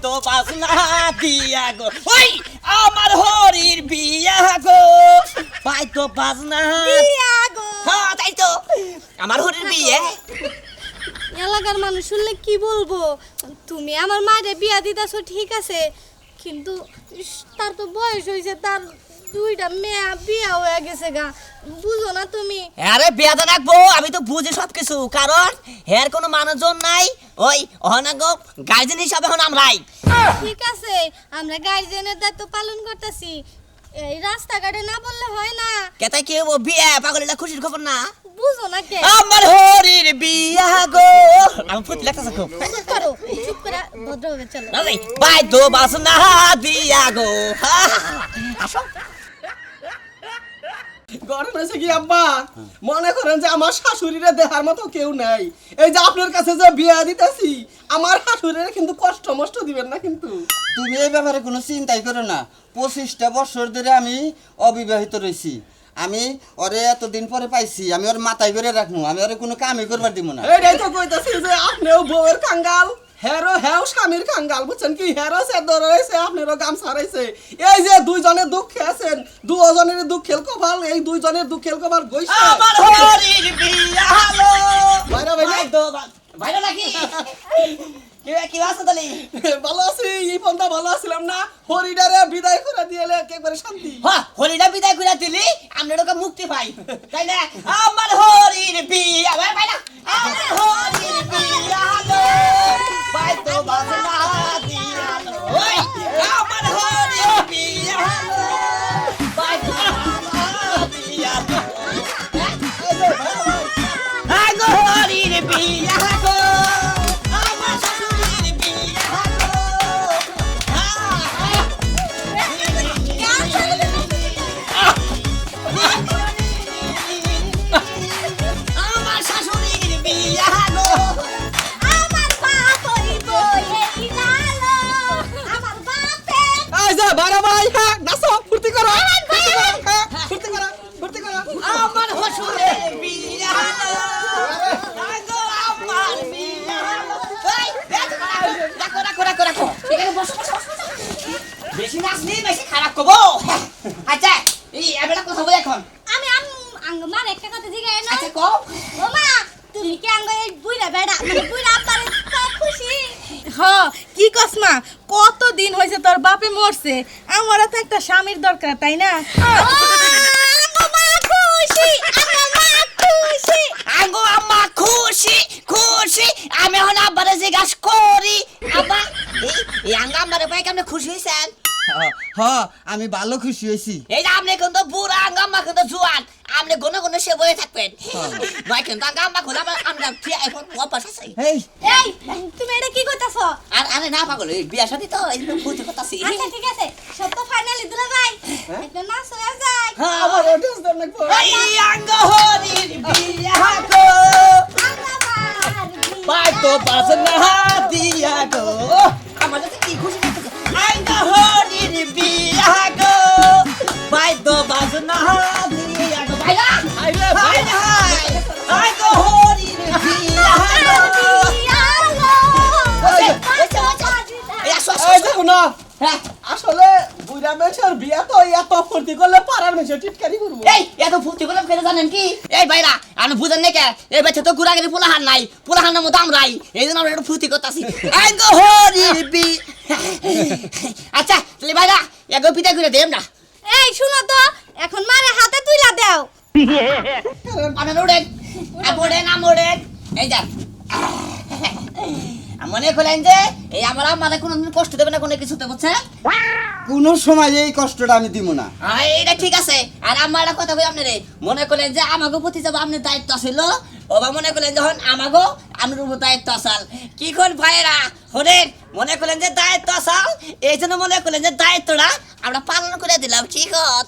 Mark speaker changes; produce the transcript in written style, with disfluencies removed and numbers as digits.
Speaker 1: তো বাসনা দিয়া গো ওই আমার হরির বিয়া গো পাই তো বাসনা
Speaker 2: দিয়া গো
Speaker 1: হ্যাঁ তাই তো আমার হরির বিয়ে
Speaker 2: এলাকার মানুষ শুনলে কি বলবো তুমি আমার মায়ের বিয়া দিতেছো ঠিক আছে কিন্তু তার তো বয়স হয়েছে তার দুইটা মেয়ে বিয়া হয়ে গেছে গা বুঝো না তুমি
Speaker 1: আরে বিয়া তো রাখবো আমি তো বুঝি সবকিছু কারণ হের কোনো মানুষজন নাই ওই অনাগো গার্জেন হিসাবে হন আমরাই
Speaker 2: ঠিক আছে আমরা গার্জেনের দায়িত্ব পালন করতেছি এই রাস্তাঘাটে না বললে হয় না
Speaker 1: কেতাই কি ও বিয়ে পাগলিটা খুশির খবর না
Speaker 2: বুঝো না কে
Speaker 1: আমার হরির বিয়া গো আমি ফুট লাগতেছে খুব
Speaker 2: চুপ করো চুপ করে ভদ্রভাবে চলো
Speaker 1: রাজি বাই তো বাসনা দিয়া গো আসো
Speaker 3: গরম হয়েছে কি আব্বা মনে করেন যে আমার শাশুড়িরে দেখার মতো কেউ নাই এই যে আপনার কাছে যে বিয়া দিতেছি আমার শাশুড়িরে কিন্তু কষ্ট মষ্ট দিবেন না কিন্তু
Speaker 4: তুমি এই ব্যাপারে কোনো চিন্তাই করো না 25টা বছর ধরে আমি অবিবাহিত রয়েছি আমি ওরে এতদিন পরে পাইছি আমি ওর মাথায় করে রাখবো আমি ওরে কোনো কামই করবার দিব না
Speaker 3: এইটাই তো কইতাছি যে আপনিও বউয়ের কাঙ্গাল হেও স্বামীর কাঙ্গাল বুঝছেন কি হেরো চাদর রয়েছে আপনারও গামছা রয়েছে এই যে দুইজনের দুঃখে আছেন দুজনের দুঃখের কপাল এই দুইজনের দুঃখের কপাল গইছে
Speaker 1: আমার হরির বিয়া হলো
Speaker 3: বাইরে বাইরে।
Speaker 1: বাই তো বাইরে নাকি কি আছে তালি
Speaker 3: ভালো আছি এই পন্থা ভালো আছিলাম না হরিডারে বিদায় করে দিয়েলে একেবারে শান্তি
Speaker 1: হ্যাঁ হরিটা বিদায় করে দিলি আমরা লোকে মুক্তি পাই তাই না আমার হরির বিয়া ভাই ভাই না আমার হরির বিয়া হলো বাই তো বাসনা দিয়া হলো ওই আমার হরির বিয়া হলো বাই তো বাসনা দিয়া হলো আগো হরির বিয়া গো আমার শাশুড়ির বিয়া গো আমার শাশুড়ির বিয়া গো
Speaker 2: আমার বাপ হইব এই লালো আমার বাপে
Speaker 3: এই যে বাইরে ভাই হ্যাঁ নাচো ফুর্তি করো ফুর্তি করো ফুর্তি করো
Speaker 1: আমার হসুরের বিয়া গো আগো আমার বিয়া গো এই রাখো এখানে বসো বেশি নাচনি বেশি খারাপ করবো আচ্ছা এই এবারে কথা বল এখন
Speaker 2: আমি আঙ্গ মার একটা কথা জিগাই না
Speaker 1: আচ্ছা কও
Speaker 2: ও মা তুমি কি আঙ্গ এই বুইরা বেড়া মানে বুইরা আপারে তো খুশি
Speaker 5: হ কি কস মা কতদিন হয়েছে তোর বাপে মরছে আমারও তো একটা স্বামীর দরকার তাই না
Speaker 2: আঙ্গ মা খুশি আঙ্গ মা খুশি
Speaker 1: আগো আম্মা খুশি খুশি আমি এখন আব্বারে জিজ্ঞাসা করি আব্বা এই আঙ্গা আম্মারে পাই কেমন খুশি হয়েছেন
Speaker 4: হ আমি ভালো খুশি হয়েছি
Speaker 1: এই যে আপনি কিন্তু বুড়া আঙ্গা আম্মা কিন্তু জোয়ান আপনি গুনে গুনে সে বয়ে থাকবেন নয় কিন্তু আঙ্গা আম্মা খুলে আমরা এখন ওপাশ আছে
Speaker 4: এই
Speaker 2: এই তুমি এটা কি কইতাছো
Speaker 1: আর আরে না পাগল এই বিয়া শাদী তো এই বুঝতে পারতাছি
Speaker 2: আচ্ছা ঠিক আছে সব তো ফাইনালি দিলা যাই একটা নাচ হয়ে যায়
Speaker 3: আমার ওটিস দেন নাকি
Speaker 1: এই আঙ্গা হরির বিয়া গো পাই তো বাসনা দিয়া গো আমার কাছে কি খুশি লাগতেছে আঙ্গা হরির বিয়া গো পাই তো বাসনা দিয়া গো ভাইরা
Speaker 3: আইরে
Speaker 1: ভাই ভাই আঙ্গা হরির বিয়া গো এই আসো আসো
Speaker 3: এই দেখো না
Speaker 1: হ্যাঁ
Speaker 3: আসলে বুইরা মেছের বিয়া তো এত ফুর্তি করলে পাড়ার মেছে টিটকারি করবো
Speaker 1: এই এত ফুর্তি করলাম কেন জানেন কি এই ভাইরা আমি বুঝেন নাকি এই বাচ্চা তো গুড়াগিরি পোলাহান নাই পোলাহানের মতো আমরাই এই জন্য আমরা একটু ফুর্তি করতেছি আচ্ছা তাহলে ভাইরা এগো পিতা করে দেব না
Speaker 2: এই শুনো তো এখন মারে হাতে তুইলা দাও
Speaker 1: আপনার ওড়েন ওড়েন ওড়েন এই যান মনে করলেন যে এই আমার আমাদের কোনোদিন কষ্ট দেবে না কোনো কিছুতে বুঝছে
Speaker 4: কোনো সময় এই কষ্টটা আমি দিব না
Speaker 1: এটা ঠিক আছে আর আমার একটা কথা বলি আপনারে মনে করলেন যে আমাকে প্রতি যাবো আপনার দায়িত্ব ছিল ওবা মনে করলেন যখন আমাকেও আমার উপর দায়িত্ব আসাল কি কর ভাইয়েরা হলেন মনে করলেন যে দায়িত্ব আসাল এই জন্য মনে করলেন যে দায়িত্বটা আমরা পালন করে দিলাম কি কর